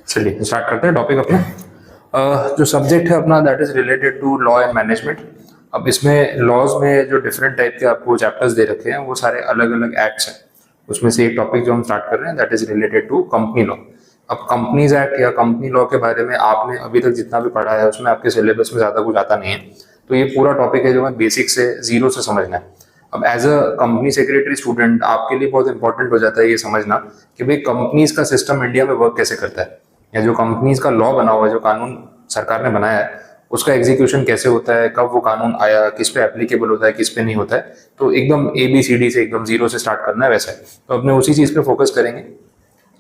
चलिए स्टार्ट करते हैं टॉपिक अपना। जो सब्जेक्ट है अपना that is related to law and management. अब इसमें लॉज में जो डिफरेंट टाइप के आपको चैप्टर्स दे रखे हैं वो सारे अलग अलग एक्ट्स हैं। उसमें से एक टॉपिक जो हम स्टार्ट कर रहे हैं that is related to company law. अब कंपनीज एक्ट या कंपनी लॉ के बारे में आपने अभी तक जितना भी पढ़ा है उसमें आपके सिलेबस में ज़्यादा कुछ आता नहीं है, तो ये पूरा टॉपिक है जो हमें बेसिक से जीरो से समझना है। अब as a company secretary student आपके लिए बहुत इंपॉर्टेंट हो जाता है ये समझना कि भाई कंपनीज का सिस्टम इंडिया में वर्क कैसे करता है, या जो कंपनीज का लॉ बना हुआ है, जो कानून सरकार ने बनाया है उसका एग्जीक्यूशन कैसे होता है, कब वो कानून आया, किस पे एप्लीकेबल होता है, किस पे नहीं होता है। तो एकदम ABCD से एकदम जीरो से स्टार्ट करना है वैसा है, तो अपने उसी चीज़ पे फोकस करेंगे।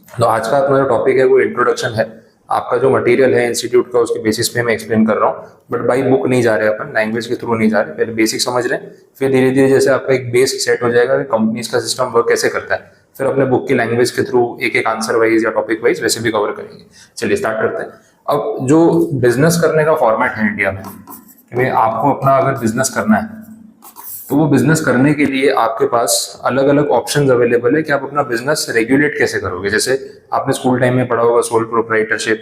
तो आज का अपना जो टॉपिक है वो इंट्रोडक्शन है। आपका जो मटेरियल है इंस्टीट्यूट का उसके बेसिस पे मैं एक्सप्लेन कर रहा हूँ, बट बाई बुक नहीं जा रहे अपन, लैंग्वेज के थ्रू नहीं जा रहे। पहले बेसिक समझ रहे हैं, फिर धीरे धीरे जैसे आपका एक बेस सेट हो जाएगा कि कंपनीज का सिस्टम वर्क कैसे करता है, फिर अपने बुक की लैंग्वेज के थ्रू एक एक आंसर वाइज या टॉपिक वाइज वैसे भी कवर करेंगे। चलिए स्टार्ट करते हैं। अब जो बिजनेस करने का फॉर्मेट है इंडिया में, कि आपको अपना अगर बिजनेस करना है तो वो बिजनेस करने के लिए आपके पास अलग अलग ऑप्शंस अवेलेबल है कि आप अपना बिजनेस रेगुलेट कैसे करोगे। जैसे आपने स्कूल टाइम में पढ़ा होगा sole proprietorship,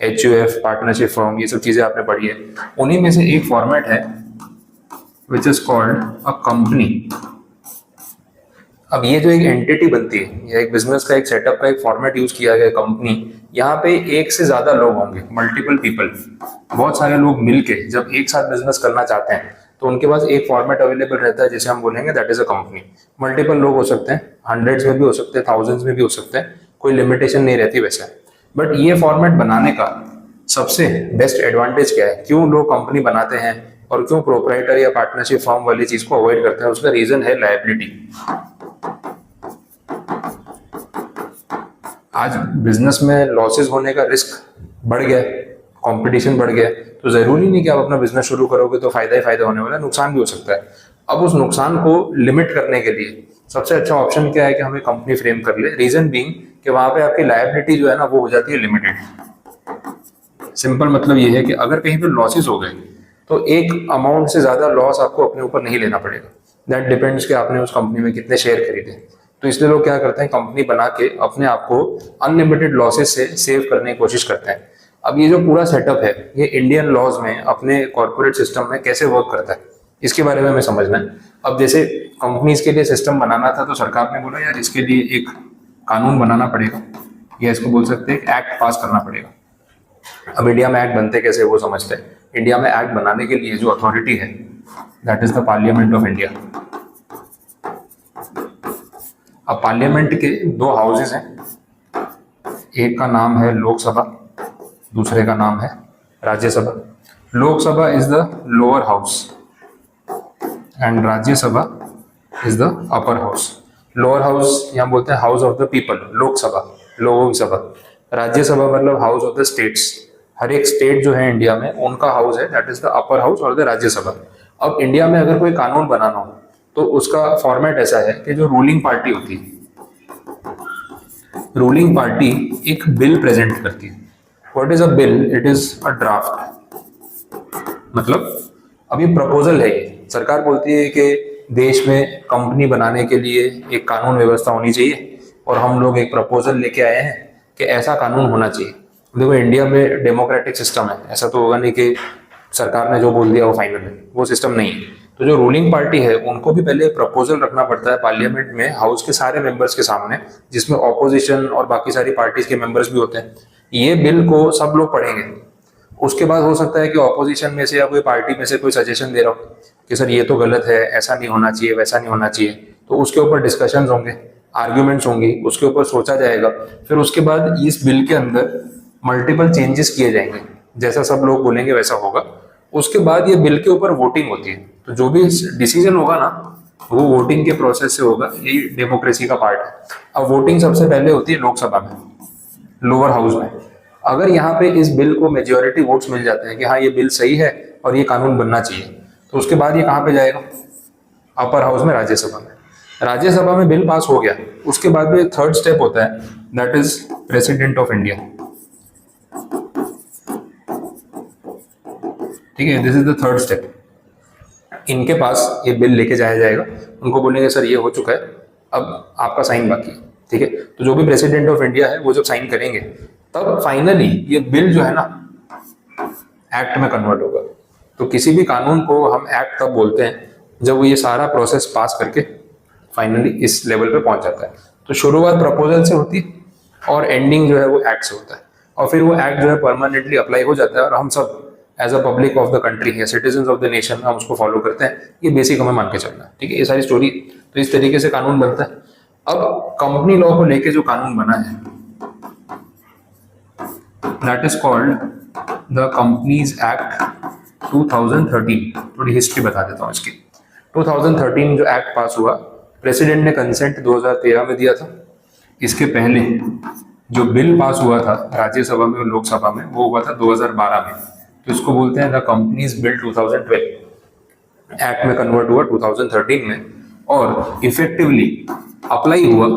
HUF, partnership firm, ये सब चीजें आपने पढ़ी है। उन्हीं में से एक फॉर्मेट है which is called a company. अब ये जो एक एंटिटी बनती है या एक बिजनेस का एक सेटअप का एक फॉर्मेट यूज किया गया कंपनी, यहाँ पे एक से ज्यादा लोग होंगे, मल्टीपल पीपल, बहुत सारे लोग मिलके जब एक साथ बिजनेस करना चाहते हैं तो उनके पास एक फॉर्मेट अवेलेबल रहता है जिसे हम बोलेंगे that is a company. Multiple लोग हो सकते हैं, हंड्रेड्स में भी हो सकते हैं, थाउजेंड्स में भी हो सकते हैं, कोई लिमिटेशन नहीं रहती वैसा। बट ये फॉर्मेट बनाने का सबसे बेस्ट एडवांटेज क्या है, क्यों लोग कंपनी बनाते हैं और क्यों प्रोप्राइटर या पार्टनरशिप फॉर्म वाली चीज को अवॉइड करते हैं, उसका रीजन है लायबिलिटी। आज बिजनेस में लॉसेस होने का रिस्क बढ़ गया है, कंपटीशन बढ़ गया है, तो जरूरी नहीं कि आप अपना बिजनेस शुरू करोगे तो फायदा ही फायदा होने वाला है, नुकसान भी हो सकता है। अब उस नुकसान को लिमिट करने के लिए सबसे अच्छा ऑप्शन क्या है कि हमें कंपनी फ्रेम कर ले। रीजन बीइंग कि वहां पे आपकी लायबिलिटी जो है ना वो हो जाती है लिमिटेड। सिंपल मतलब ये है कि अगर कहीं पे लॉसेस हो गए तो एक अमाउंट से ज्यादा लॉस आपको अपने ऊपर नहीं लेना पड़ेगा। दैट डिपेंड्स कि आपने उस कंपनी में कितने शेयर खरीदे। तो इसलिए लोग क्या करते हैं, कंपनी बना के अपने आप को अनलिमिटेड लॉसेस से सेव करने की कोशिश करते हैं। अब ये जो पूरा सेटअप है ये इंडियन लॉज में अपने कॉर्पोरेट सिस्टम में कैसे वर्क करता है इसके बारे में हमें समझना है। अब जैसे कंपनीज के लिए सिस्टम बनाना था तो सरकार ने बोला यार इसके लिए एक कानून बनाना पड़ेगा, या इसको बोल सकते हैं एक एक्ट पास करना पड़ेगा। अब इंडिया में एक्ट बनते कैसे वो समझते हैं। इंडिया में एक्ट बनाने के लिए जो अथॉरिटी है that is the parliament of India. अब पार्लियामेंट के दो हाउसेस हैं, एक का नाम है लोकसभा, दूसरे का नाम है Rajya Sabha. Lok Sabha is the lower house and Rajya Sabha is the upper house. Lower house यहाँ बोलते हैं house of the people, Lok Sabha लोगों की सभा। राज्यसभा मतलब हाउस ऑफ द स्टेट्स, हर एक स्टेट जो है इंडिया में उनका हाउस है, that is the upper house और द राज्यसभा। अब इंडिया में अगर कोई कानून बनाना हो तो उसका फॉर्मेट ऐसा है कि जो रूलिंग पार्टी होती है, रूलिंग पार्टी एक बिल प्रेजेंट करती है। What is a bill? It is a draft. मतलब अब ये प्रपोजल है, ये सरकार बोलती है कि देश में कंपनी बनाने के लिए एक कानून व्यवस्था होनी चाहिए और हम लोग एक प्रपोजल लेके आए हैं कि ऐसा कानून होना चाहिए। देखो इंडिया में डेमोक्रेटिक सिस्टम है, ऐसा तो होगा नहीं कि सरकार ने जो बोल दिया वो फाइनल है, वो सिस्टम नहीं है। तो जो रूलिंग पार्टी है उनको भी पहले प्रपोजल रखना पड़ता है पार्लियामेंट में हाउस के सारे मेंबर्स के सामने, जिसमें ऑपोजिशन और बाकी सारी पार्टीज के मेंबर्स भी होते हैं। ये बिल को सब लोग पढ़ेंगे, उसके बाद हो सकता है कि ऑपोजिशन में से या कोई पार्टी में से कोई सजेशन दे रहा हो कि सर ये तो गलत है, ऐसा नहीं होना चाहिए, वैसा नहीं होना चाहिए। तो उसके ऊपर डिस्कशंस होंगे, आर्ग्यूमेंट्स होंगी, उसके ऊपर सोचा जाएगा। फिर उसके बाद इस बिल के अंदर मल्टीपल चेंजेस किए जाएंगे, जैसा सब लोग बोलेंगे वैसा होगा। उसके बाद ये बिल के ऊपर वोटिंग होती है, तो जो भी डिसीजन होगा ना वो वोटिंग के प्रोसेस से होगा। यही डेमोक्रेसी का पार्ट है। अब वोटिंग सबसे पहले होती है लोकसभा में, लोअर हाउस में। अगर यहाँ पे इस बिल को मेजॉरिटी वोट्स मिल जाते हैं कि हाँ ये बिल सही है और ये कानून बनना चाहिए, तो उसके बाद ये कहाँ पे जाएगा? अपर हाउस में, राज्यसभा में। राज्यसभा में बिल पास हो गया, उसके बाद में थर्ड स्टेप होता है that is president of India. ठीक है, this is the third step. इनके पास ये बिल लेके जाया जाएगा, उनको बोलेंगे सर ये हो चुका है, अब आपका साइन बाकी है। ठीक है, तो जो भी प्रेसिडेंट ऑफ इंडिया है वो जब साइन करेंगे तब फाइनली ये बिल जो है ना एक्ट में कन्वर्ट होगा। तो किसी भी कानून को हम एक्ट तब बोलते हैं जब वो ये सारा प्रोसेस पास करके फाइनली इस लेवल पे पहुंच जाता है। तो शुरुआत प्रपोजल से होती है और एंडिंग जो है वो एक्ट से होता है, और फिर वो एक्ट जो है परमानेंटली अप्लाई हो जाता है और हम सब as a public of the country या सिटीजन ऑफ द नेशन हम उसको फॉलो करते हैं। ये बेसिक हमें मान के चलना है, ठीक है। ये सारी स्टोरी, तो इस तरीके से कानून बनता है। अब कंपनी लॉ को लेके जो कानून बना है that is called the companies act 2013। थोड़ी हिस्ट्री बता देता हूँ इसकी। 2013 जो एक्ट पास हुआ, प्रेसिडेंट ने कंसेंट 2013 में दिया था। इसके पहले जो बिल पास हुआ था राज्यसभा में और लोकसभा में वो हुआ था 2012 में। तो इसको बोलते हैं द कंपनीज बिल 2012। एक्ट में कन्वर्ट हुआ 2013 में और इफेक्टिवली अप्लाई हुआ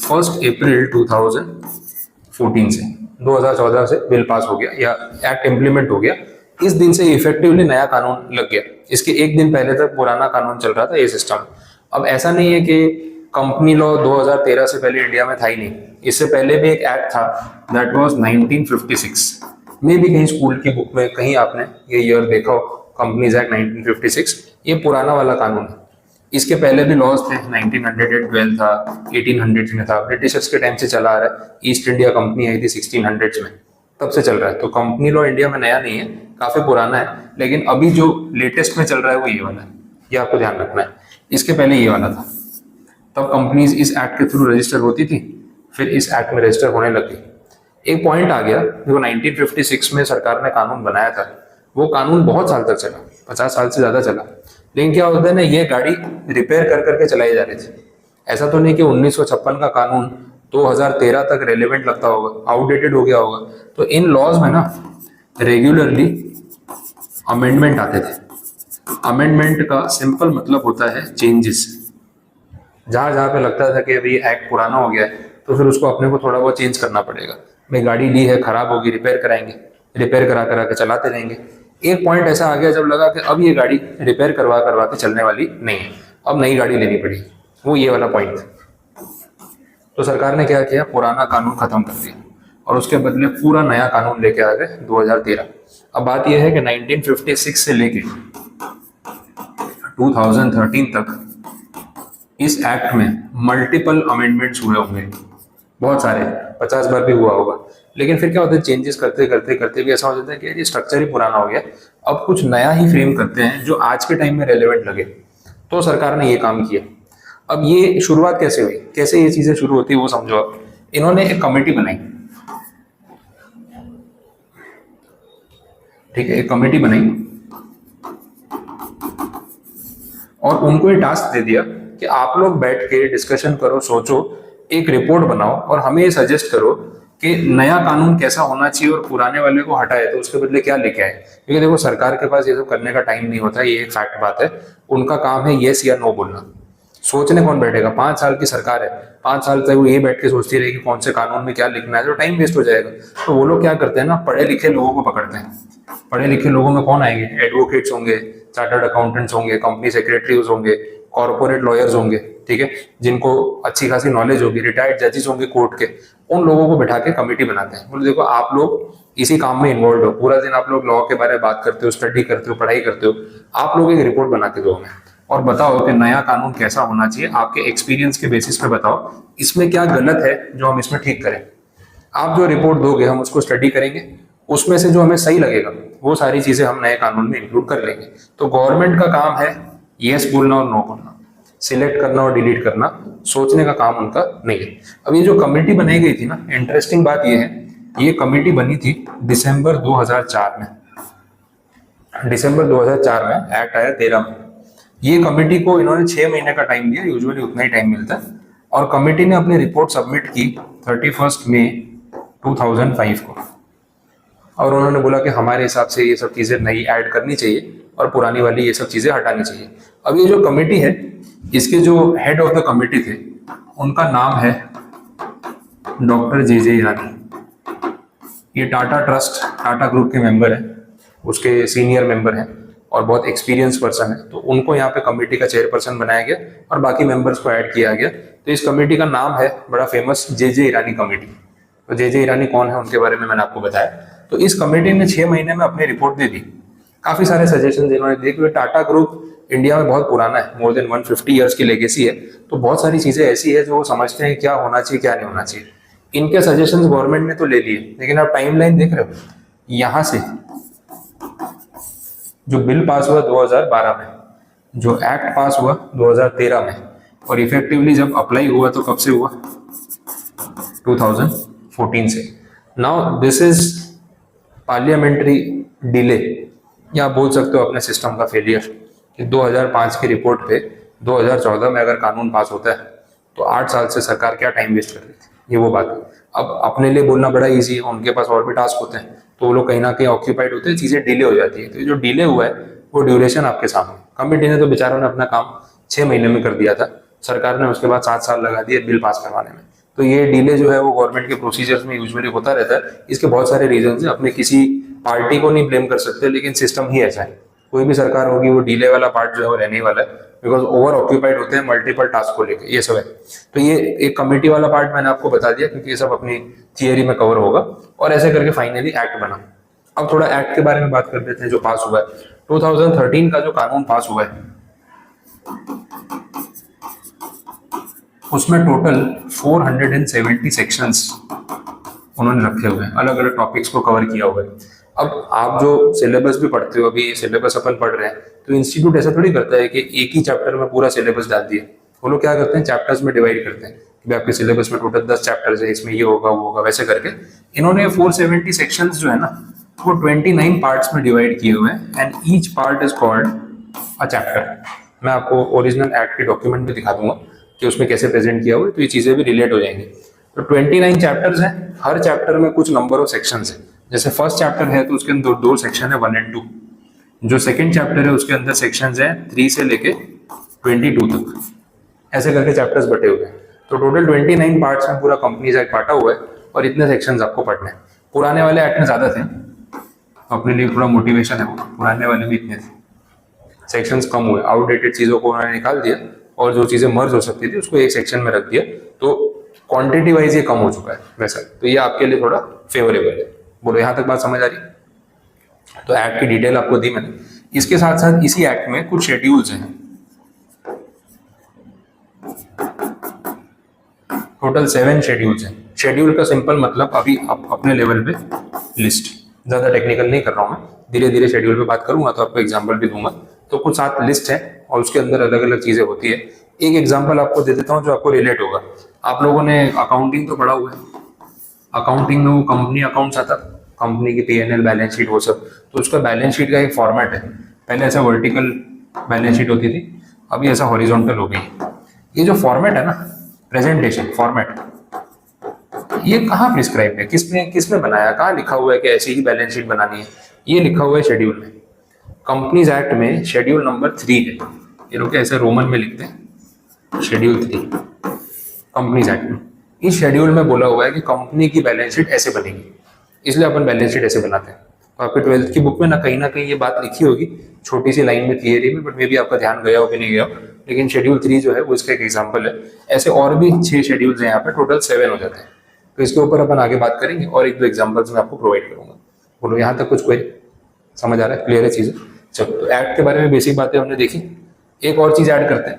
1 अप्रैल 2014 से। 2014 से बिल पास हो गया या एक्ट इम्प्लीमेंट हो गया। इस दिन से इफेक्टिवली नया कानून लग गया। इसके एक दिन पहले तक पुराना कानून चल रहा था, ये सिस्टम। अब ऐसा नहीं है कि कंपनी लॉ 2013 से पहले इंडिया में था ही नहीं। इससे पहले भी एक एक्ट था दैट वाज 1956 में, भी कहीं स्कूल की बुक में कहीं आपने ये ईयर देखा हो, कंपनीज एक्ट 1956। ये पुराना वाला कानून है। इसके पहले भी लॉज थे, 1912 था, 1800 में था, ब्रिटिशर्स के टाइम से चला आ रहा है। ईस्ट इंडिया कंपनी आई थी 1600 में, तब से चल रहा है। तो कंपनी लॉ इंडिया में नया नहीं है, काफी पुराना है। लेकिन अभी जो लेटेस्ट में चल रहा है वो ये वाला है, ये आपको ध्यान रखना है। इसके पहले ये वाला था, तब कंपनीज इस एक्ट के थ्रू रजिस्टर होती थी, फिर इस एक्ट में रजिस्टर होने लगी। एक पॉइंट आ गया, जो 1956 में सरकार ने कानून बनाया था, वो कानून बहुत साल तक चला, 50 साल से ज्यादा चला। लेकिन क्या होता है ना, ये गाड़ी रिपेयर कर करके चलाई जा रही थी। ऐसा तो नहीं कि 1956 का कानून 2013 तक रेलेवेंट लगता होगा, आउटडेटेड हो गया होगा। तो इन लॉज में ना रेगुलरली अमेंडमेंट आते थे। अमेंडमेंट का सिंपल मतलब होता है चेंजेस। जहां जहां पे लगता था कि अभी एक्ट पुराना हो गया है, तो फिर उसको अपने को थोड़ा बहुत चेंज करना पड़ेगा। भाई गाड़ी ली है, खराब होगी, रिपेयर कराएंगे, रिपेयर करा करा के चलाते रहेंगे। एक पॉइंट ऐसा आ गया जब लगा कि अब ये गाड़ी रिपेयर करवा करवा के चलने वाली नहीं है, अब नई गाड़ी लेनी पड़ी। वो ये वाला पॉइंट था। तो सरकार ने क्या किया, पुराना कानून खत्म कर दिया और उसके बदले पूरा नया कानून लेके आ गए 2013। अब बात यह है कि 1956 से लेके 2013 तक इस एक्ट में मल्टीपल अमेंडमेंट्स हुए होंगे, बहुत सारे, 50 बार भी हुआ होगा। लेकिन फिर क्या होता है, चेंजेस करते करते करते भी ऐसा हो जाता है कि ये स्ट्रक्चर ही पुराना हो गया, अब कुछ नया ही फ्रेम करते हैं जो आज के टाइम में रेलेवेंट लगे। तो सरकार ने ये काम किया। अब ये शुरुआत कैसे हुई, कैसे ये चीजें शुरू होती है वो समझो आप। इन्होंने एक कमेटी बनाई, ठीक है, एक कमेटी बनाई और उनको ये टास्क दे दिया कि आप लोग बैठ के डिस्कशन करो, सोचो, एक रिपोर्ट बनाओ और हमें ये सजेस्ट करो कि नया कानून कैसा होना चाहिए और पुराने वाले को हटाए तो उसके बदले क्या लेके आए। क्योंकि देखो सरकार के पास ये सब करने का टाइम नहीं होता, ये एक फैक्ट बात है। उनका काम है येस या नो बोलना। सोचने कौन बैठेगा, 5 साल की सरकार है, 5 साल तक वो ये बैठ के सोचती रहेगी कौन से कानून में क्या लिखना है, तो टाइम वेस्ट हो जाएगा। तो वो लोग क्या करते हैं ना, पढ़े लिखे लोगों को पकड़ते हैं। पढ़े लिखे लोगों में कौन आएंगे, एडवोकेट्स होंगे, चार्टर्ड अकाउंटेंट्स होंगे, कंपनी सेक्रेटरीज होंगे, कॉर्पोरेट लॉयर्स होंगे, ठीक है, जिनको अच्छी खासी नॉलेज होगी, रिटायर्ड जजेस होंगे कोर्ट के। उन लोगों को बैठा के कमेटी बनाते हैं। बोले देखो आप लोग इसी काम में इन्वॉल्व हो, पूरा दिन आप लोग लॉ के बारे में बात करते हो, स्टडी करते हो, पढ़ाई करते हो, आप लोग एक रिपोर्ट बना के दो हमें और बताओ कि नया कानून कैसा होना चाहिए, आपके एक्सपीरियंस के बेसिस पे बताओ इसमें क्या गलत है जो हम इसमें ठीक करें। आप जो रिपोर्ट दोगे हम उसको स्टडी करेंगे, उसमें से जो हमें सही लगेगा वो सारी चीजें हम नए कानून में इंक्लूड कर लेंगे। तो गवर्नमेंट का काम है यस बोलना और नो बोलना, सिलेक्ट करना और डिलीट करना, सोचने का काम उनका नहीं है। अब ये जो कमेटी बनाई गई थी ना, इंटरेस्टिंग बात ये है, ये कमेटी बनी थी दिसंबर 2004 में। दिसंबर 2004 में एक्ट आया 13 में। ये कमेटी को इन्होंने 6 महीने का टाइम दिया, यूजुअली उतना ही टाइम मिलता है। और कमेटी ने अपनी रिपोर्ट सबमिट की 31 मई 2005 को। और उन्होंने बोला कि हमारे हिसाब से ये सब चीजें नई ऐड करनी चाहिए और पुरानी वाली ये सब चीजें हटानी चाहिए। अब ये जो कमेटी है, इसके जो हेड ऑफ द कमेटी थे उनका नाम है डॉक्टर जे ईरानी। ये टाटा ट्रस्ट, टाटा ग्रुप के मेंबर हैं, उसके सीनियर मेंबर हैं और बहुत एक्सपीरियंस पर्सन है। तो उनको यहाँ पे कमेटी का चेयरपर्सन बनाया गया और बाकी मेंबर्स को ऐड किया गया। तो इस कमेटी का नाम है बड़ा फेमस जे ईरानी कमेटी। तो जे ईरानी कौन है उनके बारे में मैंने आपको बताया। तो इस कमेटी ने 6 महीने में अपनी रिपोर्ट दे दी, काफी सारे सजेशन इन्होंने दिए, क्योंकि टाटा ग्रुप इंडिया में बहुत पुराना है, मोर देन 150 ईयर्स की लेगेसी है। तो बहुत सारी चीजें ऐसी है जो वो समझते हैं क्या होना चाहिए क्या नहीं होना चाहिए। इनके सजेशंस गवर्नमेंट ने तो ले लिए, लेकिन आप टाइमलाइन देख रहे हो, यहां से जो बिल पास हुआ 2012 में, जो एक्ट पास हुआ 2013 में, और इफेक्टिवली जब अप्लाई हुआ तो कब से हुआ, 2014 से। Now this is parliamentary delay, या आप बोल सकते हो अपने सिस्टम का फेलियर, कि 2005 की रिपोर्ट पे 2014 में अगर कानून पास होता है तो 8 साल से सरकार क्या टाइम वेस्ट कर रही थी, ये वो बात है। अब अपने लिए बोलना बड़ा इजी है, उनके पास और भी टास्क होते हैं, तो वो लोग कहीं ना कहीं ऑक्यूपाइड होते हैं, चीजें डिले हो जाती है। तो जो डिले हुआ है वो ड्यूरेशन आपके सामने, कमेटी ने तो बेचारों ने अपना काम 6 महीने में कर दिया था, सरकार ने उसके बाद 7 साल लगा दिए बिल पास करवाने में। तो ये डिले जो है वो गवर्नमेंट के प्रोसीजर्स में यूजुअली होता रहता है। इसके बहुत सारे रीजन है, अपने किसी पार्टी को नहीं ब्लेम कर सकते, लेकिन सिस्टम ही ऐसा है। कोई भी सरकार होगी वो डिले वाला पार्ट जो है वो रहने वाला है, बिकॉज ओवर ऑक्यूपाइड होते हैं मल्टीपल टास्क को लेकर, ये सब है। तो ये एक कमेटी वाला पार्ट मैंने आपको बता दिया, क्योंकि ये सब अपनी थियरी में कवर होगा, और ऐसे करके फाइनली एक्ट बना। अब थोड़ा एक्ट के बारे में बात कर देते हैं जो पास हुआ है। 2013 का जो कानून पास हुआ है उसमें टोटल 470 सेक्शंस उन्होंने रखे हुए हैं, अलग अलग टॉपिक्स को कवर किया हुआ है। अब आप जो सिलेबस भी पढ़ते हो, अभी सिलेबस अपन पढ़ रहे हैं, तो इंस्टीट्यूट ऐसा थोड़ी करता है कि एक ही चैप्टर में पूरा सिलेबस डाल दिया। वो लोग क्या करते हैं, चैप्टर्स में डिवाइड करते हैं कि आपके सिलेबस में टोटल 10 चैप्टर्स है, इसमें ये होगा वो होगा, वैसे करके इन्होंने 470 सेक्शंस जो है ना वो 29 पार्ट्स में डिवाइड किए हुए हैं, and each part is called a chapter. मैं आपको ओरिजिनल एक्ट के डॉक्यूमेंट भी दिखा दूंगा कि उसमें कैसे प्रेजेंट किया हुआ है, तो ये चीजें भी रिलेट हो जाएंगी। तो 29 चैप्टर्स हैं, हर चैप्टर में कुछ नंबर ऑफ सेक्शंस हैं। जैसे फर्स्ट चैप्टर है तो उसके अंदर 2 सेक्शन है, 1 और 2। जो सेकंड चैप्टर है उसके अंदर सेक्शंस हैं 3 से लेके 22 तक, ऐसे करके चैप्टर्स बटे हुए हैं। तो टोटल 29 पार्ट्स में पूरा कंपनीज एक्ट बांटा हुआ है, और इतने सेक्शंस आपको पढ़ने हैं। पुराने वाले एक्ट में ज्यादा थे, अपने लिए थोड़ा मोटिवेशन है, वो पुराने वाले भी इतने थे, सेक्शंस कम हुए, आउटडेटेड चीजों को उन्होंने निकाल दिया, और जो चीजें मर्ज हो सकती थी उसको एक सेक्शन में रख दिया, तो क्वांटिटी वाइज ये कम हो चुका है वैसा। तो ये आपके लिए थोड़ा फेवरेबल है। बोलो यहाँ तक बात समझ आ रही? तो एक्ट की डिटेल आपको दी मैंने। इसके साथ साथ इसी एक्ट में कुछ शेड्यूल्स हैं, टोटल 7 शेड्यूल्स हैं। शेड्यूल का सिंपल मतलब अभी अपने लेवल पे लिस्ट, ज्यादा टेक्निकल नहीं कर रहा हूं मैं, धीरे धीरे शेड्यूल पे बात करूंगा तो आपको एग्जांपल भी दूंगा। तो कुछ 7 लिस्ट है और उसके अंदर अलग अलग चीजें होती है। एक एग्जांपल आपको दे देता हूं जो आपको रिलेट होगा। आप लोगों ने अकाउंटिंग तो पढ़ा हुआ है, अकाउंटिंग में वो कंपनी अकाउंट्स आता, कंपनी की P&L बैलेंस शीट वो सब, तो उसका बैलेंस शीट का एक फॉर्मेट है। पहले ऐसा वर्टिकल बैलेंस शीट होती थी, अभी ऐसा हॉरिजॉन्टल हो गई। ये जो फॉर्मेट है ना, प्रेजेंटेशन फॉर्मेट, ये कहाँ प्रिस्क्राइब है, किसने बनाया, कहाँ लिखा हुआ है कि ऐसी ही बैलेंस शीट बनानी है? ये लिखा हुआ है शेड्यूल में, कंपनीज एक्ट में शेड्यूल नंबर 3 है। ये लोग ऐसे रोमन में लिखते हैं, शेड्यूल 3 कंपनीज एक्ट में। इस शेड्यूल में बोला हुआ है कि कंपनी की बैलेंस शीट ऐसे बनेगी, इसलिए अपन बैलेंस शीट ऐसे बनाते हैं। तो आपके 12th की बुक में ना कहीं ये बात लिखी होगी, छोटी सी लाइन में थियरी में, बट मे भी आपका ध्यान गया हो कि नहीं गया हो। लेकिन शेड्यूल 3 जो है वो इसका एक एग्जाम्पल है। ऐसे और भी 6 शेड्यूल्स हैं यहाँ पे, टोटल 7 हो जाते हैं। तो इसके ऊपर अपन आगे बात करेंगे, और 1-2 एग्जाम्पल्स मैं आपको प्रोवाइड करूंगा। बोलो यहाँ तक कुछ कोई समझ आ रहा है, क्लियर है चीजें? चलो, तो एक्ट के बारे में बेसिक बातें हमने देखी। एक और चीज ऐड करते हैं।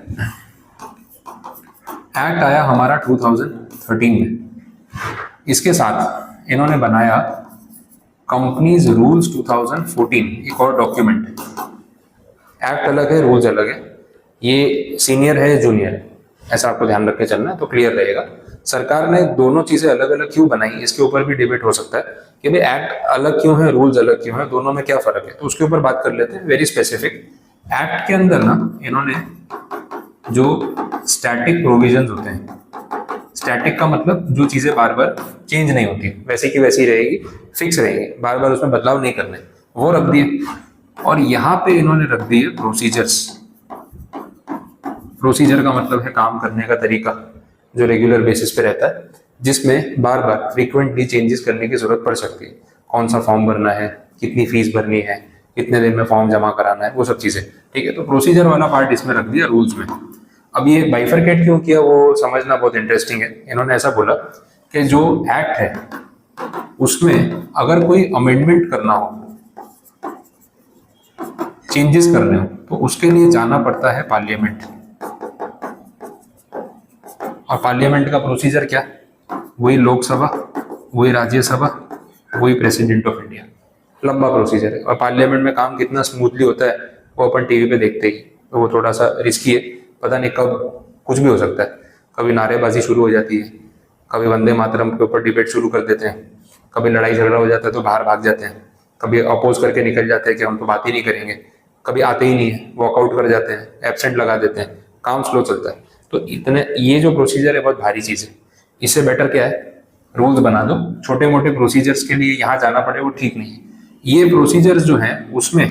एक्ट आया हमारा 2013 में, इसके साथ इन्होंने बनाया कंपनीज रूल्स 2014, एक और डॉक्यूमेंट है। एक्ट अलग है, रूल्स अलग है, ये सीनियर है जूनियर है, ऐसा आपको ध्यान रख के चलना है, तो क्लियर रहेगा। सरकार ने दोनों चीजें अलग अलग क्यों बनाई, इसके ऊपर भी डिबेट हो सकता है कि भाई एक्ट अलग क्यों है, रूल्स अलग क्यों है, दोनों में क्या फर्क है, तो उसके ऊपर बात कर लेते हैं। वेरी स्पेसिफिक, एक्ट के अंदर ना इन्होंने जो स्टैटिक प्रोविजंस होते हैं, स्टैटिक का मतलब जो चीजें बार बार चेंज नहीं होती, वैसे की वैसी रहेगी, फिक्स रहेगी, बार बार उसमें बदलाव नहीं करने, वो रख दिए। और यहाँ पे इन्होंने रख दिए प्रोसीजर्स। प्रोसीजर का मतलब है काम करने का तरीका, जो रेगुलर बेसिस पे रहता है, जिसमें बार बार फ्रीक्वेंटली चेंजेस करने की जरूरत पड़ सकती है। कौन सा फॉर्म भरना है, कितनी फीस भरनी है, कितने दिन में फॉर्म जमा कराना है, वो सब चीजें, ठीक है। तो प्रोसीजर वाला पार्ट इसमें रख दिया रूल्स में। अब ये बाइफरकेट क्यों किया वो समझना बहुत इंटरेस्टिंग है। इन्होंने ऐसा बोला कि जो एक्ट है उसमें अगर कोई अमेंडमेंट करना हो, चेंजेस करने हो, तो उसके लिए जाना पड़ता है पार्लियामेंट। और पार्लियामेंट का प्रोसीजर क्या? वही लोकसभा, वही राज्यसभा, वही प्रेसिडेंट ऑफ इंडिया। लंबा प्रोसीजर है। और पार्लियामेंट में काम कितना स्मूथली होता है वो अपन टीवी पे देखते ही, तो वो थोड़ा सा रिस्की है, पता नहीं कब कुछ भी हो सकता है। कभी नारेबाजी शुरू हो जाती है, कभी वंदे मातरम के ऊपर डिबेट शुरू कर देते हैं, कभी लड़ाई झगड़ा हो जाता है तो बाहर भाग जाते हैं, कभी अपोज करके निकल जाते हैं कि हम तो बात ही नहीं करेंगे, कभी आते ही नहीं है, वॉकआउट कर जाते हैं, एब्सेंट लगा देते हैं, काम स्लो चलता है। तो इतने ये जो प्रोसीजर है बहुत भारी चीज़ है। इससे बेटर क्या है, रूल्स बना दो। छोटे मोटे प्रोसीजर्स के लिए यहाँ जाना पड़े वो ठीक नहीं है। ये प्रोसीजर्स जो हैं उसमें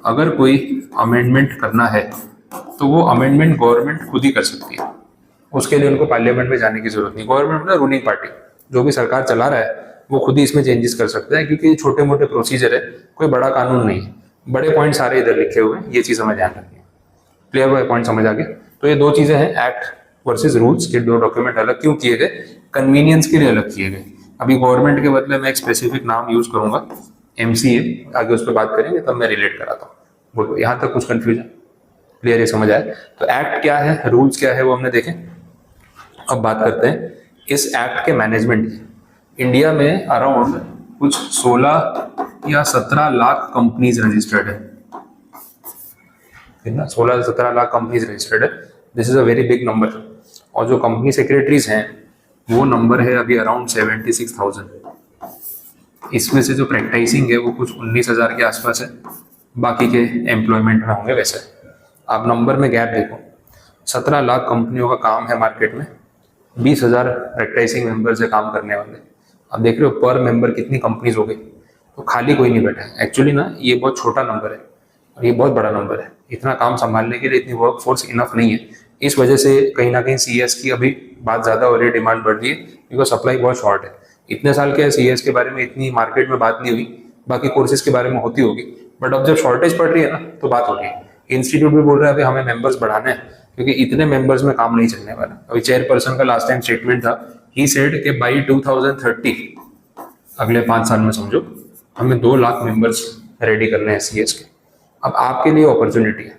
अगर कोई अमेंडमेंट करना है तो वो अमेंडमेंट गवर्नमेंट खुद ही कर सकती है, उसके लिए उनको पार्लियामेंट में जाने की जरूरत नहीं। गवर्नमेंट मतलब रूलिंग पार्टी, जो भी सरकार चला रहा है वो खुद ही इसमें चेंजेस कर सकता है, क्योंकि ये छोटे मोटे प्रोसीजर है, कोई बड़ा कानून नहीं है। बड़े पॉइंट सारे इधर लिखे हुए हैं, ये चीज़ हमें ध्यान रखनी है। क्लियर हुआ पॉइंट, समझ आ गया? तो ये दो चीज़ें हैं, एक्ट वर्सेज रूल्स के दो डॉक्यूमेंट अलग क्यों किए गए? कन्वीनियंस के लिए अलग किए गए। अभी गवर्नमेंट के बदले मैं एक स्पेसिफिक नाम यूज करूंगा, MCA, आगे उस पर बात करेंगे तब मैं रिलेट कराता हूँ। बोलो यहाँ तक कुछ कंफ्यूजन? क्लियर, ये समझ आया? तो एक्ट क्या है, रूल्स क्या है वो हमने देखे। अब बात करते हैं इस एक्ट के मैनेजमेंट की। इंडिया में अराउंड कुछ 16 या 17 लाख कंपनीज रजिस्टर्ड है, 16 से 17 लाख कंपनीज रजिस्टर्ड है। This is a very big number. और जो कंपनी सेक्रेटरीज हैं वो नंबर है अभी अराउंड 76,000। इसमें से जो प्रैक्टिसिंग है वो कुछ 19,000 के आसपास है, बाकी के एम्प्लॉयमेंट में होंगे। वैसे आप नंबर में गैप देखो, 17 लाख कंपनियों का काम है मार्केट में, 20,000 प्रैक्टिसिंग मेंबर से काम करने वाले। अब देख रहे हो पर मेंबर कितनी कंपनीज हो गई, तो खाली कोई नहीं बैठा है। एक्चुअली ना ये बहुत छोटा नंबर है और ये बहुत बड़ा नंबर है। इतना काम संभालने के लिए इतनी वर्क फोर्स इनफ नहीं है। इस वजह से कहीं ना कहीं CS की अभी बात ज़्यादा हो रही है, डिमांड बढ़ रही है, बिकॉज सप्लाई बहुत शॉर्ट है। इतने साल के CS के बारे में इतनी मार्केट में बात नहीं हुई, बाकी कोर्सेज के बारे में होती होगी, बट अब जब शॉर्टेज पड़ रही है ना तो बात हो रही है। इंस्टीट्यूट भी बोल रहा है अभी हमें मेंबर्स बढ़ाने हैं, क्योंकि इतने मेंबर्स में काम नहीं चलने वाला। अभी चेयरपर्सन का लास्ट टाइम स्टेटमेंट था, ही सेड कि बाई 2030, अगले 5 साल में समझो, हमें 2 लाख मेंबर्स रेडी करने हैं CS के। अब आपके लिए अपॉर्चुनिटी है,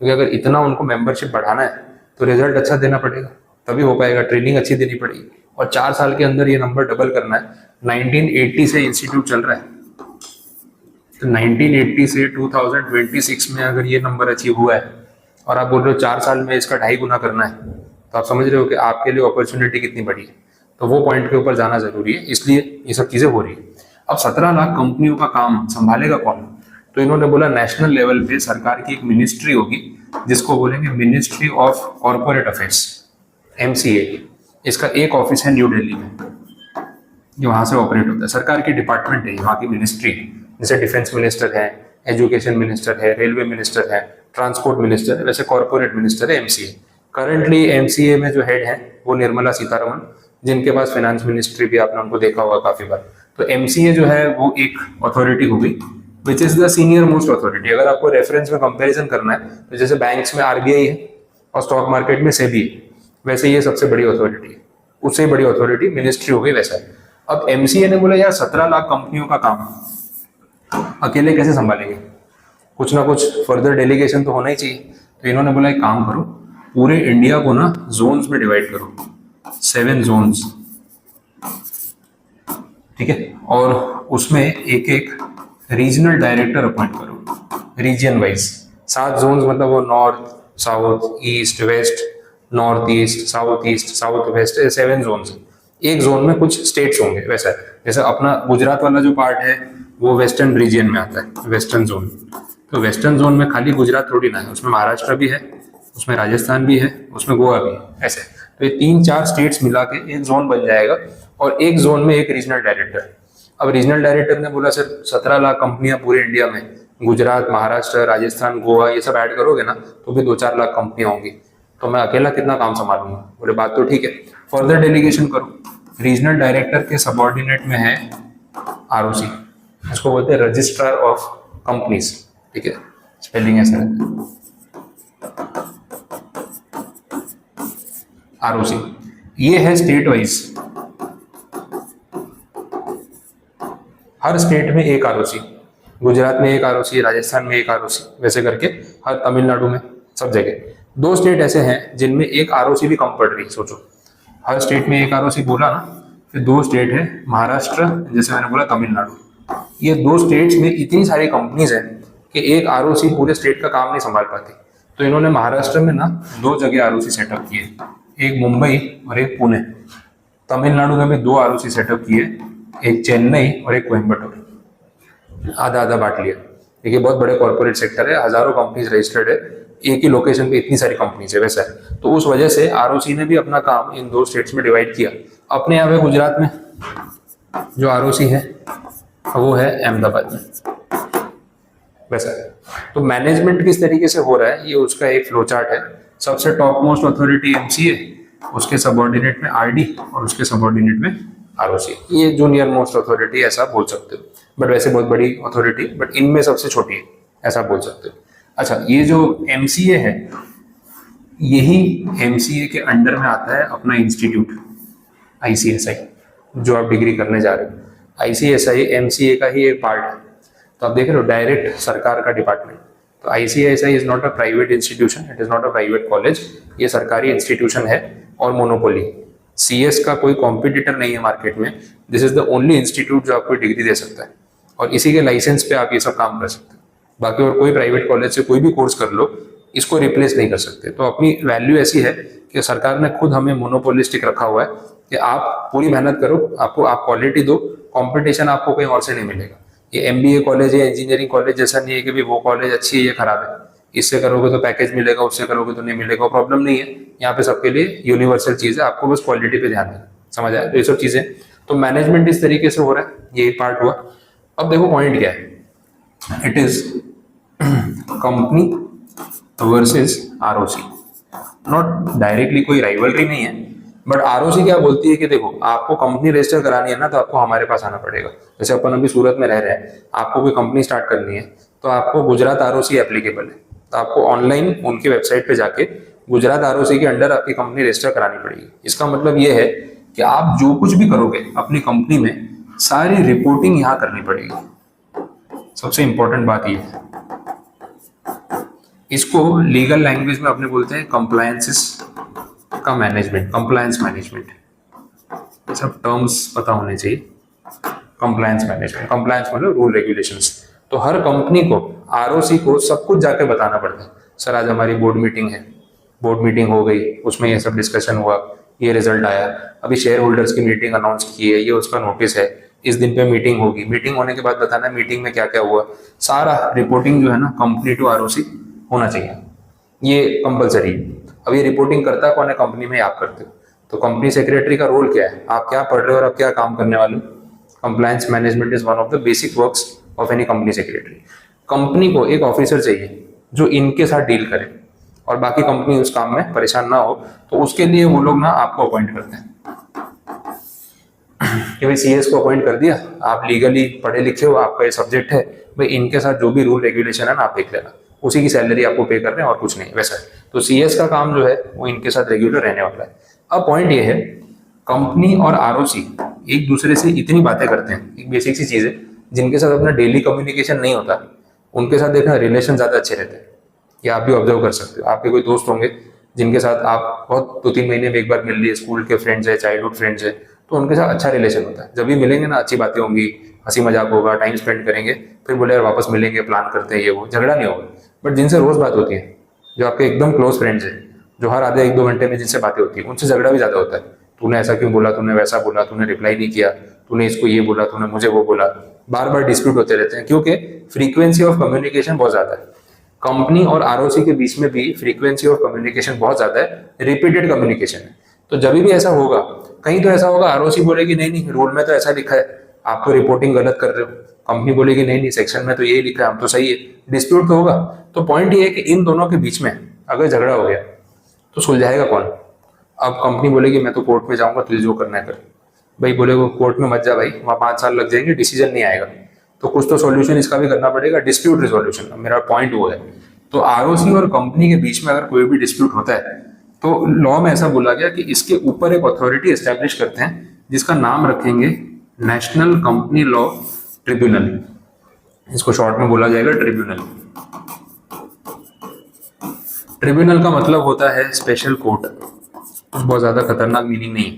क्योंकि अगर इतना उनको मेंबरशिप बढ़ाना है तो रिजल्ट अच्छा देना पड़ेगा, तभी हो पाएगा। ट्रेनिंग अच्छी देनी पड़ेगी और 4 साल के अंदर ये नंबर डबल करना है। 1980 से इंस्टीट्यूट चल रहा है, तो 1980 से 2026 में अगर ये नंबर अचीव हुआ है और आप बोल रहे हो 4 साल में इसका 2.5 गुना करना है, तो आप समझ रहे हो कि आपके लिए अपॉर्चुनिटी कितनी बड़ी है। तो वो पॉइंट के ऊपर जाना जरूरी है, इसलिए ये सब चीजें हो रही है। अब 17 लाख कंपनियों का काम संभालेगा कौन? तो इन्होंने बोला नेशनल लेवल पे सरकार की एक मिनिस्ट्री होगी, जिसको बोलेंगे ministry of corporate affairs, MCA। इसका एक ऑफिस है न्यू दिल्ली में, जो वहां से ऑपरेट होता है। सरकार की डिपार्टमेंट है, वहाँ की मिनिस्ट्री, जैसे डिफेंस मिनिस्टर है, एजुकेशन मिनिस्टर है, रेलवे मिनिस्टर है, ट्रांसपोर्ट मिनिस्टर है, वैसे कॉर्पोरेट मिनिस्टर है MCA। करंटली MCA में जो हेड है वो निर्मला सीतारमण, जिनके पास फाइनेंस मिनिस्ट्री भी आपने उनको देखा होगा काफी बार। तो MCA जो है वो एक अथॉरिटी हो गई, which is the senior most authority. अगर आपको रेफरेंस में कंपैरिजन करना है तो जैसे बैंक्स में RBI है और स्टॉक मार्केट में SEBI है, वैसे ये सबसे बड़ी अथॉरिटी है, उससे बड़ी अथॉरिटी मिनिस्ट्री हो गई वैसा है। अब MCA ने बोला यार 17 लाख कंपनियों का काम अकेले कैसे संभालेंगे, कुछ ना कुछ फर्दर डेलीगेशन तो होना ही चाहिए। तो इन्होंने बोला एक काम करो, पूरे इंडिया को ना जोन्स में डिवाइड करो, 7 जोन्स, ठीक है, और उसमें एक एक रीजनल डायरेक्टर अपॉइंट करो, रीजन वाइज। 7 जोन्स मतलब वो north, south, east, west, north east, south east, south west, 7 zones. एक जोन में कुछ स्टेट्स होंगे, वैसा है जैसे अपना गुजरात वाला जो पार्ट है वो वेस्टर्न रीजन में आता है, वेस्टर्न जोन। तो वेस्टर्न जोन में खाली गुजरात थोड़ी ना है, उसमें महाराष्ट्र भी है, उसमें राजस्थान भी है, उसमें गोवा भी है, ऐसे। तो ये 3-4 स्टेट्स मिला के एक जोन बन जाएगा और एक जोन में एक रीजनल डायरेक्टर। अब रीजनल डायरेक्टर ने बोला सर 17 लाख कंपनियां पूरे इंडिया में, गुजरात, महाराष्ट्र, राजस्थान, गोवा ये सब ऐड करोगे ना तो भी 2-4 लाख कंपनियां होंगी, तो मैं अकेला कितना काम संभालूंगा? बोले बात तो ठीक है, फर्दर डेलीगेशन करो। रीजनल डायरेक्टर के सबऑर्डिनेट में है ROC, इसको बोलते हैं रजिस्ट्रार ऑफ कंपनीज, ठीक है, स्पेलिंग ऐसा है ROC। ये है स्टेट वाइज, हर स्टेट में एक आरओसी, गुजरात में एक आरओसी, राजस्थान में एक आरओसी, वैसे करके हर तमिलनाडु में, सब जगह। 2 स्टेट ऐसे हैं जिनमें एक आरओसी भी कम पड़ रही है, सोचो। हर स्टेट में एक आरओसी बोला ना, फिर 2 स्टेट है, महाराष्ट्र, जैसे मैंने बोला तमिलनाडु। ये 2 स्टेट्स में इतनी सारी कंपनीज हैं कि एक आरओसी पूरे स्टेट का काम नहीं संभाल पाती। तो इन्होंने महाराष्ट्र में ना 2 जगह आरओसी सेटअप किए, एक मुंबई और एक पुणे। तमिलनाडु में भी 2 आरओसी सेटअप किए, एक चेन्नई और एक कोयम्बटूर, आधा आधा बांट लिया। देखिए बहुत बड़े कॉर्पोरेट सेक्टर है, हजारों कंपनीज रजिस्टर्ड है, एक ही लोकेशन पे इतनी सारी कंपनीज है, वैसा है। तो उस वजह से आरओसी ने भी अपना काम इन 2 स्टेट्स में डिवाइड किया। अपने यहाँ पे गुजरात में जो आरओसी है वो है अहमदाबाद में, वैसा है। तो मैनेजमेंट किस तरीके से हो रहा है, ये उसका एक फ्लो चार्ट है। सबसे टॉप मोस्ट अथॉरिटी एमसीए, उसके सबऑर्डिनेट में आरडी और उसके सबऑर्डिनेट में आरओसी। ये जूनियर मोस्ट अथॉरिटी ऐसा बोल सकते हो, बट वैसे बहुत बड़ी अथॉरिटी, बट इनमें सबसे छोटी है, ऐसा बोल सकते हो। अच्छा, ये जो एमसीए है, यही एमसीए के अंडर में आता है अपना इंस्टीट्यूट आईसीएसआई, जो आप डिग्री करने जा रहे हो। आईसीएसआई एमसीए का ही एक पार्ट है। तो आप देख रहे हो, डायरेक्ट सरकार का डिपार्टमेंट। तो ICSI is not a private institution, it is not a private college, ये सरकारी इंस्टीट्यूशन है और मोनोपोली। सीएस का कोई कॉम्पिटिटर नहीं है मार्केट में, this is the only institute जो आपको डिग्री दे सकता है, और इसी के लाइसेंस पे आप ये सब काम कर सकते हो। बाकी और कोई प्राइवेट कॉलेज से कोई भी कोर्स कर लो, इसको रिप्लेस नहीं कर सकते। तो अपनी वैल्यू ऐसी है कि सरकार ने खुद हमें मोनोपोलिस्टिक रखा हुआ है कि आप पूरी मेहनत करो, आप क्वालिटी दो, कंपटीशन आपको कहीं और से नहीं मिलेगा। ये एमबीए कॉलेज है, इंजीनियरिंग कॉलेज जैसा नहीं है कि भी वो कॉलेज अच्छी है ये खराब है, इससे करोगे तो पैकेज मिलेगा, उससे करोगे तो नहीं मिलेगा, प्रॉब्लम नहीं है। यहाँ पे सबके लिए यूनिवर्सल चीज है, आपको बस क्वालिटी पे ध्यान देना, समझ आया? तो ये सब चीजें, तो मैनेजमेंट इस तरीके से हो रहा है, ये एक पार्ट हुआ। अब देखो पॉइंट क्या है, it is company versus ROC, not directly कोई राइवलरी नहीं है, बट आरओसी क्या बोलती है कि देखो आपको कंपनी रजिस्टर करानी है ना, तो आपको हमारे पास आना पड़ेगा। जैसे अपन अभी सूरत में रह रहे हैं, आपको कोई कंपनी स्टार्ट करनी है तो आपको गुजरात आरओसी एप्लीकेबल है, तो आपको ऑनलाइन उनकी वेबसाइट पे जाके गुजरात आरओसी के अंडर आपकी कंपनी रजिस्टर करानी पड़ेगी। इसका मतलब ये है कि आप जो कुछ भी करोगे अपनी कंपनी में, सारी रिपोर्टिंग यहाँ करनी पड़ेगी। सबसे इंपॉर्टेंट बात ये है, इसको लीगल लैंग्वेज में अपने बोलते हैं कंप्लायंसेस का मैनेजमेंट, कंप्लायंस मैनेजमेंट, ये सब टर्म्स पता होने चाहिए। कंप्लायंस मैनेजमेंट, कंप्लायंस मतलब रूल रेगुलेशंस। तो हर कंपनी को, आरओसी को सब कुछ जाके बताना पड़ता है। सर आज हमारी बोर्ड मीटिंग है, बोर्ड मीटिंग हो गई, उसमें ये सब डिस्कशन हुआ, ये रिजल्ट आया, अभी शेयर होल्डर्स की मीटिंग अनाउंस की है, ये उसका नोटिस है, इस दिन पे मीटिंग होगी, मीटिंग होने के बाद बताना मीटिंग में क्या क्या हुआ। सारा रिपोर्टिंग जो है ना कंपनी टू आरओसी होना चाहिए, ये कंपलसरी है। अब ये रिपोर्टिंग करता कौन है कंपनी में, आप करते हो। तो कंपनी सेक्रेटरी का रोल क्या है, आप क्या पढ़ रहे हो और आप क्या काम करने वाले हो। Compliance management is one of the basic works of any company secretary. Company को एक ऑफिसर चाहिए जो इनके साथ डील करे और बाकी कंपनी उस काम में परेशान ना हो, तो उसके लिए वो लोग ना आपको अपॉइंट करते हैं कि भाई सीएस को अपॉइंट कर दिया, आप लीगली पढ़े लिखे हो, आपका ये सब्जेक्ट है, भाई इनके साथ जो भी रूल रेगुलेशन है ना आप देख लेना, उसी की सैलरी आपको पे कर रहे हैं और कुछ नहीं, वैसा है। तो सीएस का काम जो है वो इनके साथ रेगुलर रहने वाला है। अब पॉइंट ये है, कंपनी और आरओसी एक दूसरे से इतनी बातें करते हैं, एक बेसिक सी चीज है, जिनके साथ अपना डेली कम्युनिकेशन नहीं होता, उनके साथ देखना रिलेशन ज्यादा अच्छे रहते हैं। ये आप भी ऑब्जर्व कर सकते हो, आपके कोई दोस्त होंगे जिनके साथ आप बहुत 2-3 महीने में एक बार मिल लिए, स्कूल के फ्रेंड्स है, चाइल्डहुड फ्रेंड्स है, तो उनके साथ अच्छा रिलेशन होता है। जब भी मिलेंगे ना अच्छी बातें होंगी, हंसी मजाक होगा, टाइम स्पेंड करेंगे, फिर बोले यार वापस मिलेंगे, प्लान करते हैं, ये वो, झगड़ा नहीं होगा। बट जिनसे रोज बात होती है, जो आपके एकदम क्लोज फ्रेंड्स है, जो हर आधे 1-2 घंटे में जिनसे बातें होती है, उनसे झगड़ा भी ज्यादा होता है। तूने ऐसा क्यों बोला, तूने वैसा बोला, तूने रिप्लाई नहीं किया, तूने इसको ये बोला, तूने मुझे वो बोला, बार बार डिस्प्यूट होते रहते हैं, क्योंकि फ्रीक्वेंसी ऑफ कम्युनिकेशन बहुत ज्यादा है। कंपनी और आरओसी के बीच में भी फ्रीक्वेंसी ऑफ कम्युनिकेशन बहुत ज्यादा है, रिपीटेड कम्युनिकेशन है। तो जब भी ऐसा होगा, कहीं तो ऐसा होगा आरओसी बोलेगी नहीं नहीं रूल में तो ऐसा लिखा है, आप तो रिपोर्टिंग गलत कर रहे हो, कंपनी बोलेगी नहीं नहीं सेक्शन में तो यही लिखा है, हम तो सही है, डिस्प्यूट तो होगा। तो पॉइंट ये है कि इन दोनों के बीच में अगर झगड़ा हो गया तो सुलझाएगा कौन। अब कंपनी बोलेगी मैं तो कोर्ट में जाऊंगा, तुझे जो करना है कर, भाई बोलेगा कोर्ट में मत जा भाई, वहाँ 5 साल लग जाएंगे, डिसीजन नहीं आएगा, तो कुछ तो सॉल्यूशन इसका भी करना पड़ेगा, डिस्प्यूट रिजोल्यूशन। मेरा पॉइंट वो है। तो आरओसी और कंपनी के बीच में अगर कोई भी डिस्प्यूट होता है तो लॉ में ऐसा बोला गया कि इसके ऊपर एक अथॉरिटी एस्टेब्लिश करते हैं जिसका नाम रखेंगे नेशनल कंपनी लॉ ट्रिब्यूनल, इसको शॉर्ट में बोला जाएगा ट्रिब्यूनल। ट्रिब्यूनल का मतलब होता है स्पेशल कोर्ट, कुछ बहुत ज्यादा खतरनाक मीनिंग नहीं।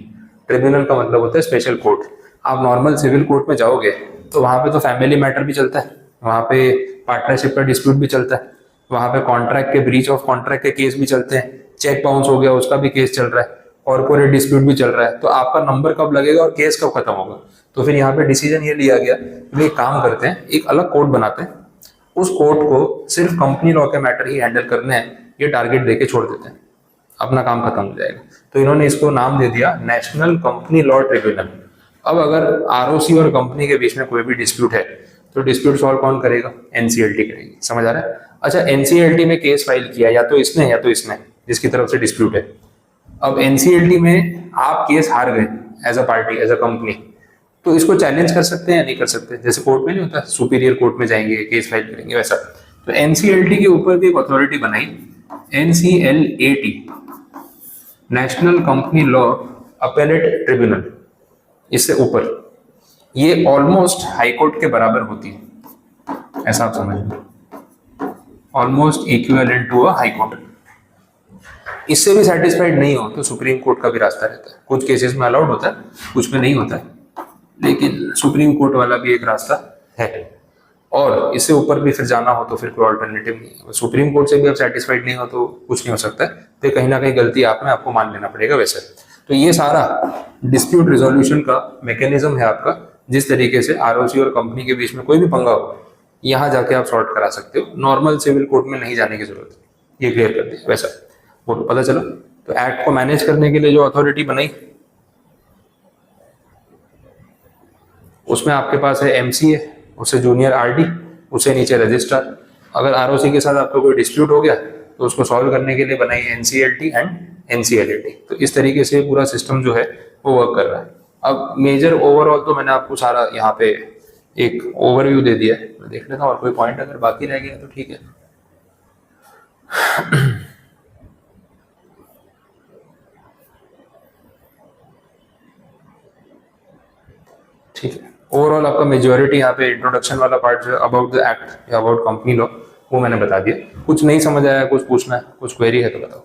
ट्रिब्यूनल का मतलब होता है स्पेशल कोर्ट। आप नॉर्मल सिविल कोर्ट में जाओगे तो वहां पे तो फैमिली मैटर भी चलता है, वहां पे पार्टनरशिप का डिस्प्यूट भी चलता है, वहां पे कॉन्ट्रैक्ट के ब्रीच ऑफ कॉन्ट्रैक्ट के केस भी चलते हैं, चेक बाउंस हो गया उसका भी केस चल रहा है, कॉर्पोरेट डिस्प्यूट भी चल रहा है। तो आपका नंबर कब लगेगा और केस कब खत्म होगा? तो फिर यहाँ पे डिसीजन ये लिया गया कि एक काम करते हैं, एक अलग कोर्ट बनाते हैं, उस कोर्ट को सिर्फ कंपनी लॉ के मैटर ही हैंडल करने हैं, ये टारगेट देके छोड़ देते हैं, अपना काम खत्म हो जाएगा। तो इन्होंने इसको नाम दे दिया नेशनल कंपनी लॉ ट्रिब्यूनल। अब अगर आरओसी और कंपनी के बीच में कोई भी डिस्प्यूट है तो डिस्प्यूट सॉल्व कौन करेगा? एनसीएलटी करेगी। समझ आ रहा है? अच्छा, एनसीएलटी में केस फाइल किया या तो इसने या तो इसने, जिसकी तरफ से डिस्प्यूट है। अब एनसीएलटी में आप केस हार गए as a party, as a company, तो इसको चैलेंज कर सकते हैं या नहीं कर सकते? जैसे कोर्ट में नहीं होता, सुपीरियर कोर्ट में जाएंगे केस फाइल करेंगे, वैसा। तो एनसीएलटी के ऊपर भी एक अथॉरिटी बनाई, NCLAT, national company law appellate tribunal. इससे ऊपर ये ऑलमोस्ट हाईकोर्ट के बराबर होती है, ऐसा आप समझ लो, almost equivalent to a high court. इससे भी सेटिस्फाइड नहीं हो तो सुप्रीम कोर्ट का भी रास्ता रहता है। कुछ केसेस में अलाउड होता है, कुछ में नहीं होता है, लेकिन सुप्रीम कोर्ट वाला भी एक रास्ता है। और इससे ऊपर भी फिर जाना हो तो फिर कोई ऑल्टरनेटिव नहीं है। सुप्रीम कोर्ट से भी आप सेटिस्फाइड नहीं हो तो कुछ नहीं हो सकता है, तो कहीं ना कहीं गलती आप में, आपको मान लेना पड़ेगा वैसे। तो ये सारा डिस्प्यूट रिजोल्यूशन का मैकेनिज्म है आपका, जिस तरीके से आरओसी और कंपनी के बीच में कोई भी पंगा हो, यहाँ जाके आप सॉर्ट करा सकते हो, नॉर्मल सिविल कोर्ट में नहीं जाने की जरूरत है। ये क्लियर कर दिया वैसा, वो पता चला। तो एक्ट को मैनेज करने के लिए जो अथॉरिटी बनाई, उसमें आपके पास है एमसीए, उससे जूनियर आरडी, उससे नीचे रजिस्ट्रार। अगर आरओसी के साथ आपका कोई डिस्प्यूट हो गया तो उसको सॉल्व करने के लिए बनाई एनसीएलटी एंड एनसीएलएटी। तो इस तरीके से पूरा सिस्टम जो है वो वर्क कर रहा है। अब मेजर ओवरऑल तो मैंने आपको सारा यहाँ पे एक ओवरव्यू दे दिया है। मैं देख लेता हूँ और कोई पॉइंट अगर बाकी रह गया तो ठीक है। ठीक है, ओवरऑल आपका मेजॉरिटी यहाँ पे इंट्रोडक्शन वाला पार्ट जो है अबाउट द एक्ट या अबाउट कंपनी लॉ, वो मैंने बता दिया। कुछ नहीं समझ आया, कुछ पूछना है, कुछ क्वेरी है तो बताओ।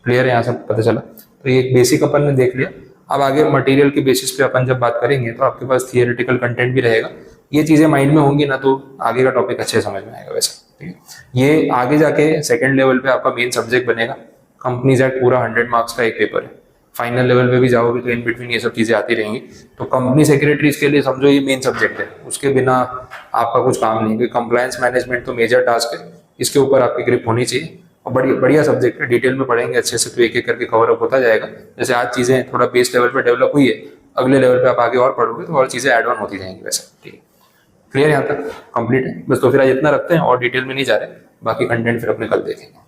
क्लियर है? यहाँ से पता चला। तो ये एक बेसिक अपन ने देख लिया। अब आगे मटेरियल के बेसिस पे अपन जब बात करेंगे तो आपके पास थियोरेटिकल कंटेंट भी रहेगा। ये चीजें माइंड में होंगी ना तो आगे का टॉपिक अच्छे समझ में आएगा वैसे। ठीक है, ये आगे जाके सेकेंड लेवल पे आपका मेन सब्जेक्ट बनेगा। कंपनीज एक्ट पूरा 100 मार्क्स का एक पेपर है। फाइनल लेवल पे भी जाओगे तो इन बिटवीन ये सब चीजें आती रहेंगी। तो कंपनी सेक्रेटरीज के लिए समझो ये मेन सब्जेक्ट है, उसके बिना आपका कुछ काम नहीं। क्योंकि कंप्लायंस मैनेजमेंट तो मेजर टास्क है, इसके ऊपर आपकी ग्रिप होनी चाहिए। और बढ़िया सब्जेक्ट है, डिटेल में पढ़ेंगे अच्छे से तो एक एक करके कवर अप होता जाएगा। जैसे आज चीजें थोड़ा बेस लेवल पे डेवलप हुई है, अगले लेवल पे आप आगे और पढ़ोगे तो और चीजें एड ऑन होती जाएंगी वैसे। ठीक है, क्लियर? यहाँ तक कंप्लीट है बस। तो फिर आज इतना रखते हैं और डिटेल में नहीं जा रहे, बाकी कंटेंट फिर अपने कल देखेंगे।